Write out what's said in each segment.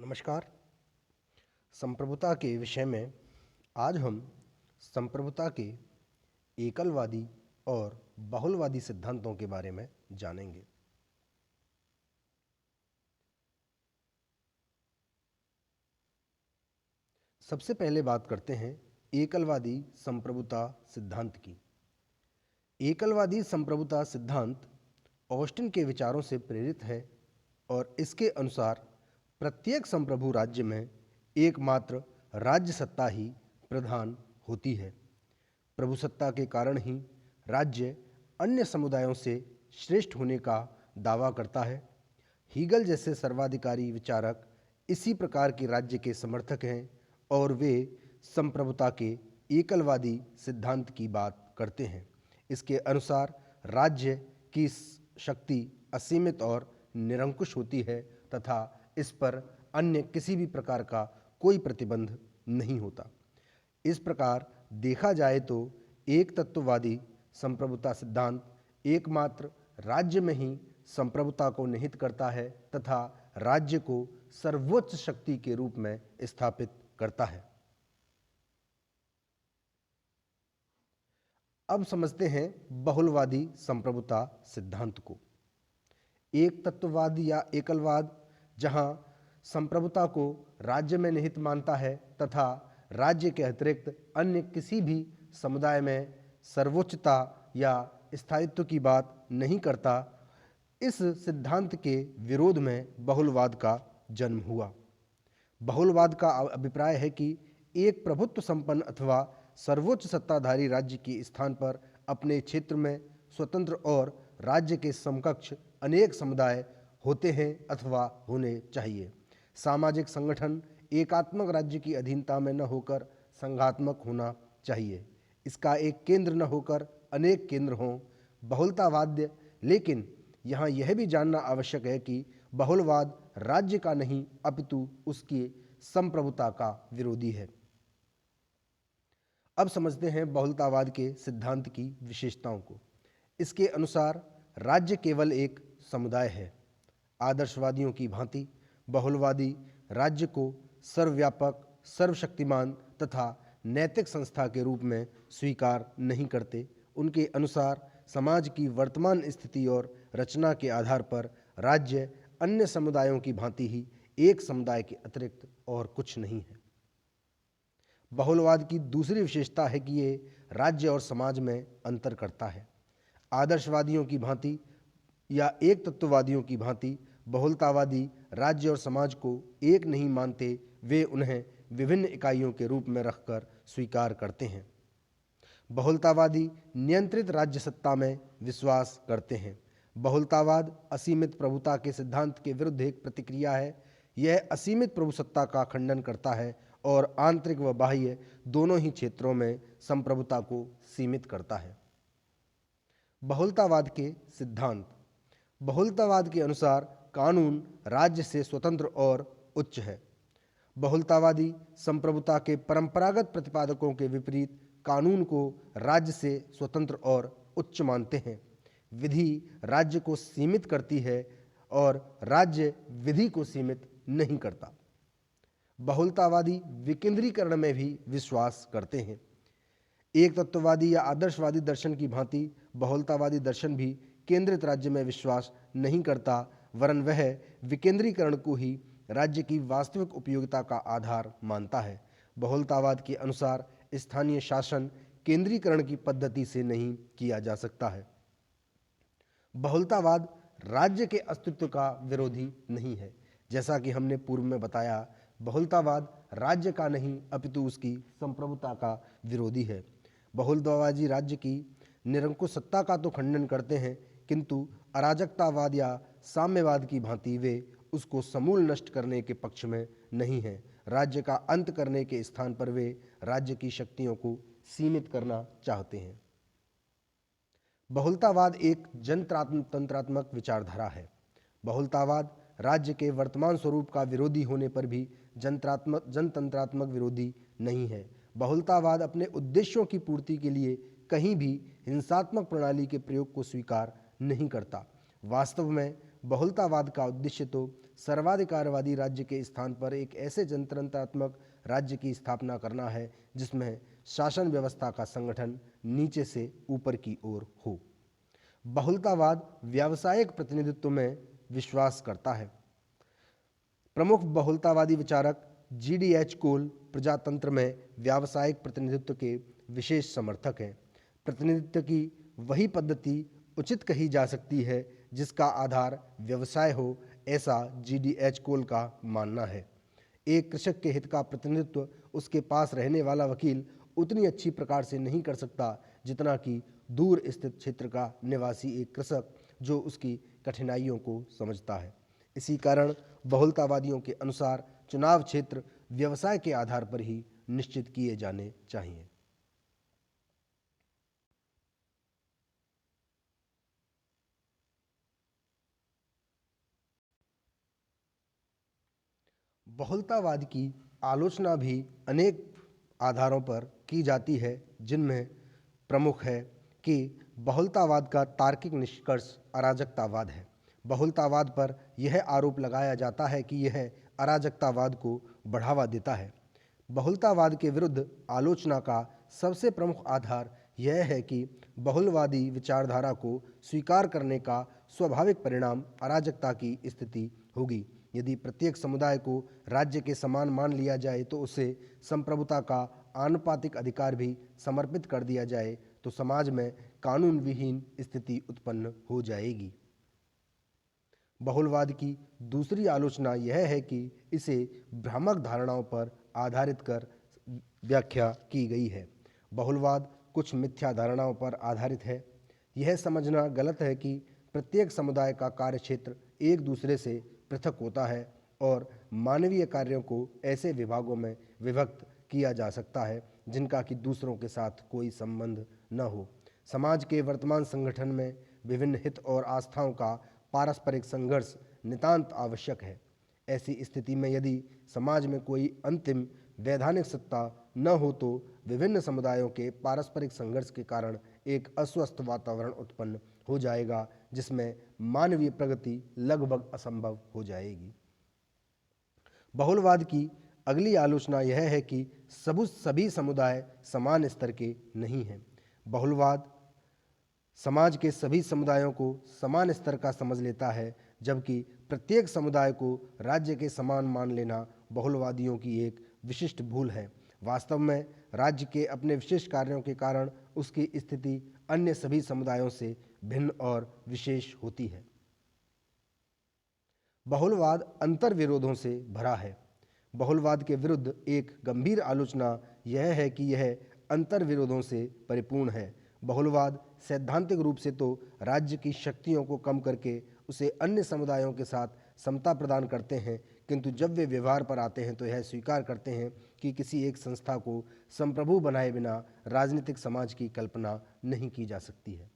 नमस्कार। संप्रभुता के विषय में आज हम संप्रभुता के एकलवादी और बहुलवादी सिद्धांतों के बारे में जानेंगे। सबसे पहले बात करते हैं एकलवादी संप्रभुता सिद्धांत की। एकलवादी संप्रभुता सिद्धांत ऑस्टिन के विचारों से प्रेरित है और इसके अनुसार प्रत्येक संप्रभु राज्य में एकमात्र राज्य सत्ता ही प्रधान होती है। प्रभुसत्ता के कारण ही राज्य अन्य समुदायों से श्रेष्ठ होने का दावा करता है। हीगल जैसे सर्वाधिकारी विचारक इसी प्रकार के राज्य के समर्थक हैं और वे संप्रभुता के एकलवादी सिद्धांत की बात करते हैं। इसके अनुसार राज्य की शक्ति असीमित और निरंकुश होती है तथा इस पर अन्य किसी भी प्रकार का कोई प्रतिबंध नहीं होता। इस प्रकार देखा जाए तो एक तत्ववादी संप्रभुता सिद्धांत एकमात्र राज्य में ही संप्रभुता को निहित करता है तथा राज्य को सर्वोच्च शक्ति के रूप में स्थापित करता है। अब समझते हैं बहुलवादी संप्रभुता सिद्धांत को। एक तत्ववाद या एकलवाद जहां संप्रभुता को राज्य में निहित मानता है तथा राज्य के अतिरिक्त अन्य किसी भी समुदाय में सर्वोच्चता या स्थायित्व की बात नहीं करता, इस सिद्धांत के विरोध में बहुलवाद का जन्म हुआ। बहुलवाद का अभिप्राय है कि एक प्रभुत्व संपन्न अथवा सर्वोच्च सत्ताधारी राज्य के स्थान पर अपने क्षेत्र में स्वतंत्र और राज्य के समकक्ष अनेक समुदाय होते हैं अथवा होने चाहिए। सामाजिक संगठन एकात्मक राज्य की अधीनता में न होकर संघात्मक होना चाहिए। इसका एक केंद्र न होकर अनेक केंद्र हों। बहुलतावाद, लेकिन यहाँ यह भी जानना आवश्यक है कि बहुलवाद राज्य का नहीं अपितु उसकी संप्रभुता का विरोधी है। अब समझते हैं बहुलतावाद के सिद्धांत की विशेषताओं को। इसके अनुसार राज्य केवल एक समुदाय है। आदर्शवादियों की भांति बहुलवादी राज्य को सर्वव्यापक, सर्वशक्तिमान तथा नैतिक संस्था के रूप में स्वीकार नहीं करते। उनके अनुसार समाज की वर्तमान स्थिति और रचना के आधार पर राज्य अन्य समुदायों की भांति ही एक समुदाय के अतिरिक्त और कुछ नहीं है। बहुलवाद की दूसरी विशेषता है कि ये राज्य और समाज में अंतर करता है। आदर्शवादियों की भांति या एक तत्ववादियों की भांति बहुलतावादी राज्य और समाज को एक नहीं मानते, वे उन्हें विभिन्न इकाइयों के रूप में रखकर स्वीकार करते हैं। बहुलतावादी नियंत्रित राज्य सत्ता में विश्वास करते हैं। बहुलतावाद असीमित प्रभुता के सिद्धांत के विरुद्ध एक प्रतिक्रिया है। यह असीमित प्रभुसत्ता का खंडन करता है और आंतरिक व बाह्य दोनों ही क्षेत्रों में संप्रभुता को सीमित करता है। बहुलतावाद के सिद्धांत। बहुलतावाद के अनुसार कानून राज्य से स्वतंत्र और उच्च है। बहुलतावादी संप्रभुता के परंपरागत प्रतिपादकों के विपरीत कानून को राज्य से स्वतंत्र और उच्च मानते हैं। विधि राज्य को सीमित करती है और राज्य विधि को सीमित नहीं करता। बहुलतावादी विकेंद्रीकरण में भी विश्वास करते हैं। एक तत्ववादी या आदर्शवादी दर्शन की भांति बहुलतावादी दर्शन भी केंद्रित राज्य में विश्वास नहीं करता, वरन वह विकेंद्रीकरण को ही राज्य की वास्तविक उपयोगिता का आधार मानता है। बहुलतावाद के अनुसार स्थानीय शासन केंद्रीकरण की पद्धति से नहीं किया जा सकता है। बहुलतावाद राज्य के अस्तित्व का विरोधी नहीं है। जैसा कि हमने पूर्व में बताया, बहुलतावाद राज्य का नहीं अपितु उसकी संप्रभुता का विरोधी है। बहुलतावादी राज्य की निरंकुश सत्ता का तो खंडन करते हैं, किंतु अराजकतावाद या साम्यवाद की भांति वे उसको समूल नष्ट करने के पक्ष में नहीं हैं। राज्य का अंत करने के स्थान पर वे राज्य की शक्तियों को सीमित करना चाहते हैं। बहुलतावाद एक जनतंत्रात्मक विचारधारा है। बहुलतावाद राज्य के वर्तमान स्वरूप का विरोधी होने पर भी जनतंत्रात्मक विरोधी नहीं है। बहुलतावाद अपने उद्देश्यों की पूर्ति के लिए कहीं भी हिंसात्मक प्रणाली के प्रयोग को स्वीकार नहीं करता। वास्तव में बहुलतावाद का उद्देश्य तो सर्वाधिकारवादी राज्य के स्थान पर एक ऐसे जनतंत्रात्मक राज्य की स्थापना करना है जिसमें शासन व्यवस्था का संगठन नीचे से ऊपर की ओर हो। बहुलतावाद व्यावसायिक प्रतिनिधित्व में विश्वास करता है। प्रमुख बहुलतावादी विचारक GDH कोल प्रजातंत्र में व्यावसायिक प्रतिनिधित्व के विशेष समर्थक हैं। प्रतिनिधित्व की वही पद्धति उचित कही जा सकती है जिसका आधार व्यवसाय हो, ऐसा GDH कोल का मानना है। एक कृषक के हित का प्रतिनिधित्व उसके पास रहने वाला वकील उतनी अच्छी प्रकार से नहीं कर सकता जितना कि दूर स्थित क्षेत्र का निवासी एक कृषक जो उसकी कठिनाइयों को समझता है। इसी कारण बहुलतावादियों के अनुसार चुनाव क्षेत्र व्यवसाय के आधार पर ही निश्चित किए जाने चाहिए। बहुलतावाद की आलोचना भी अनेक आधारों पर की जाती है, जिनमें प्रमुख है कि बहुलतावाद का तार्किक निष्कर्ष अराजकतावाद है। बहुलतावाद पर यह आरोप लगाया जाता है कि यह अराजकतावाद को बढ़ावा देता है। बहुलतावाद के विरुद्ध आलोचना का सबसे प्रमुख आधार यह है कि बहुलवादी विचारधारा को स्वीकार करने का स्वाभाविक परिणाम अराजकता की स्थिति होगी। यदि प्रत्येक समुदाय को राज्य के समान मान लिया जाए तो उसे संप्रभुता का आनुपातिक अधिकार भी समर्पित कर दिया जाए तो समाज में कानून विहीन स्थिति उत्पन्न हो जाएगी। बहुलवाद की दूसरी आलोचना यह है कि इसे भ्रामक धारणाओं पर आधारित कर व्याख्या की गई है। बहुलवाद कुछ मिथ्या धारणाओं पर आधारित है। यह समझना गलत है कि प्रत्येक समुदाय का कार्यक्षेत्र एक दूसरे से पृथक होता है और मानवीय कार्यों को ऐसे विभागों में विभक्त किया जा सकता है जिनका कि दूसरों के साथ कोई संबंध न हो। समाज के वर्तमान संगठन में विभिन्न हित और आस्थाओं का पारस्परिक संघर्ष नितांत आवश्यक है। ऐसी स्थिति में यदि समाज में कोई अंतिम वैधानिक सत्ता न हो तो विभिन्न समुदायों के पारस्परिक संघर्ष के कारण एक अस्वस्थ वातावरण उत्पन्न हो जाएगा जिसमें मानवीय प्रगति लगभग असंभव हो जाएगी। बहुलवाद की अगली आलोचना यह है कि सभी समुदाय समान स्तर के नहीं हैं। बहुलवाद समाज के सभी समुदायों को समान स्तर का समझ लेता है, जबकि प्रत्येक समुदाय को राज्य के समान मान लेना बहुलवादियों की एक विशिष्ट भूल है। वास्तव में राज्य के अपने विशेष कार्यों के कारण उसकी स्थिति अन्य सभी समुदायों से भिन्न और विशेष होती है। बहुलवाद अंतर्विरोधों से भरा है। बहुलवाद के विरुद्ध एक गंभीर आलोचना यह है कि यह अंतर्विरोधों से परिपूर्ण है। बहुलवाद सैद्धांतिक रूप से तो राज्य की शक्तियों को कम करके उसे अन्य समुदायों के साथ समता प्रदान करते हैं, किंतु जब वे व्यवहार पर आते हैं तो यह स्वीकार करते हैं कि किसी एक संस्था को संप्रभु बनाए बिना राजनीतिक समाज की कल्पना नहीं की जा सकती है।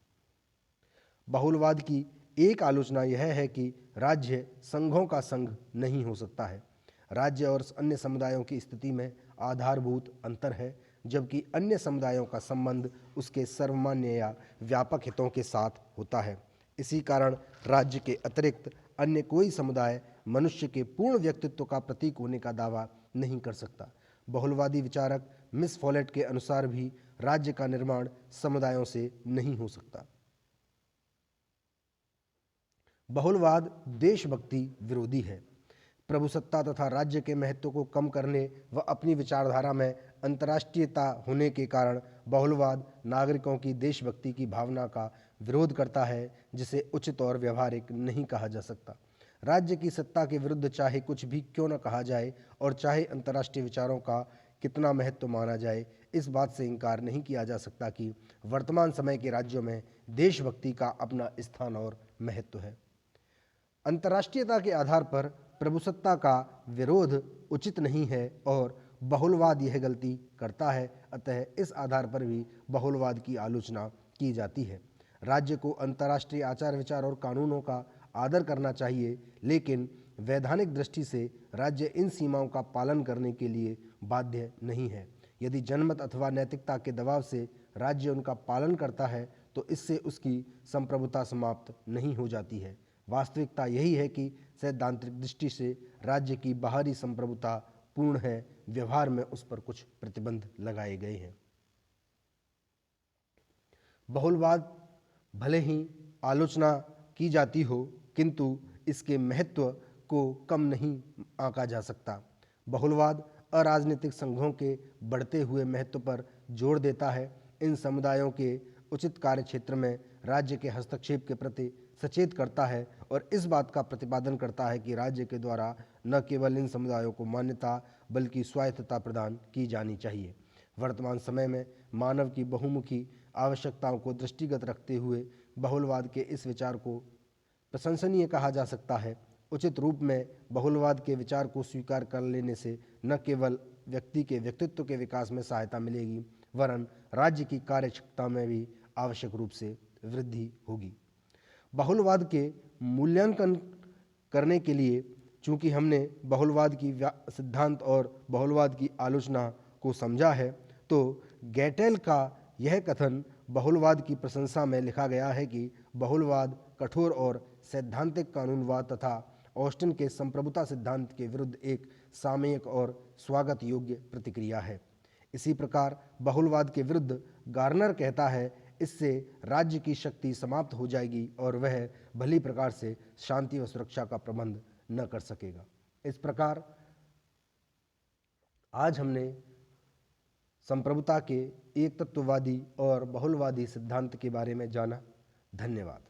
बहुलवाद की एक आलोचना यह है कि राज्य संघों का संघ नहीं हो सकता है। राज्य और अन्य समुदायों की स्थिति में आधारभूत अंतर है, जबकि अन्य समुदायों का संबंध उसके सर्वमान्य या व्यापक हितों के साथ होता है। इसी कारण राज्य के अतिरिक्त अन्य कोई समुदाय मनुष्य के पूर्ण व्यक्तित्व का प्रतीक होने का दावा नहीं कर सकता। बहुलवादी विचारक मिस फॉलेट के अनुसार भी राज्य का निर्माण समुदायों से नहीं हो सकता। बहुलवाद देशभक्ति विरोधी है। प्रभुसत्ता तथा राज्य के महत्व को कम करने व अपनी विचारधारा में अंतर्राष्ट्रीयता होने के कारण बहुलवाद नागरिकों की देशभक्ति की भावना का विरोध करता है, जिसे उचित और व्यवहारिक नहीं कहा जा सकता। राज्य की सत्ता के विरुद्ध चाहे कुछ भी क्यों न कहा जाए और चाहे अंतर्राष्ट्रीय विचारों का कितना महत्व माना जाए, इस बात से इनकार नहीं किया जा सकता कि वर्तमान समय के राज्यों में देशभक्ति का अपना स्थान और महत्व है। अंतर्राष्ट्रीयता के आधार पर प्रभुसत्ता का विरोध उचित नहीं है और बहुलवाद यह गलती करता है, अतः इस आधार पर भी बहुलवाद की आलोचना की जाती है। राज्य को अंतर्राष्ट्रीय आचार विचार और कानूनों का आदर करना चाहिए, लेकिन वैधानिक दृष्टि से राज्य इन सीमाओं का पालन करने के लिए बाध्य नहीं है। यदि जनमत अथवा नैतिकता के दबाव से राज्य उनका पालन करता है तो इससे उसकी संप्रभुता समाप्त नहीं हो जाती है। वास्तविकता यही है कि सैद्धांतिक दृष्टि से राज्य की बाहरी संप्रभुता पूर्ण है, व्यवहार में उस पर कुछ प्रतिबंध लगाए गए हैं। बहुलवाद भले ही आलोचना की जाती हो, किंतु इसके महत्व को कम नहीं आंका जा सकता। बहुलवाद अराजनीतिक संघों के बढ़ते हुए महत्व पर जोर देता है। इन समुदायों के उचित कार्यक्षेत्र में राज्य के हस्तक्षेप के प्रति सचेत करता है और इस बात का प्रतिपादन करता है कि राज्य के द्वारा न केवल इन समुदायों को मान्यता बल्कि स्वायत्तता प्रदान की जानी चाहिए। वर्तमान समय में मानव की बहुमुखी आवश्यकताओं को दृष्टिगत रखते हुए बहुलवाद के इस विचार को प्रशंसनीय कहा जा सकता है। उचित रूप में बहुलवाद के विचार को स्वीकार कर लेने से न केवल व्यक्ति के व्यक्तित्व के विकास में सहायता मिलेगी, वरन राज्य की कार्यक्षमता में भी आवश्यक रूप से वृद्धि होगी। बहुलवाद के मूल्यांकन करने के लिए, चूंकि हमने बहुलवाद की सिद्धांत और बहुलवाद की आलोचना को समझा है, तो गैटेल का यह कथन बहुलवाद की प्रशंसा में लिखा गया है कि बहुलवाद कठोर और सैद्धांतिक कानूनवाद तथा ऑस्टिन के संप्रभुता सिद्धांत के विरुद्ध एक सामयिक और स्वागत योग्य प्रतिक्रिया है। इसी प्रकार बहुलवाद के विरुद्ध गार्नर कहता है, इससे राज्य की शक्ति समाप्त हो जाएगी और वह भली प्रकार से शांति व सुरक्षा का प्रबंध न कर सकेगा। इस प्रकार आज हमने संप्रभुता के एक तत्ववादी और बहुलवादी सिद्धांत के बारे में जाना। धन्यवाद।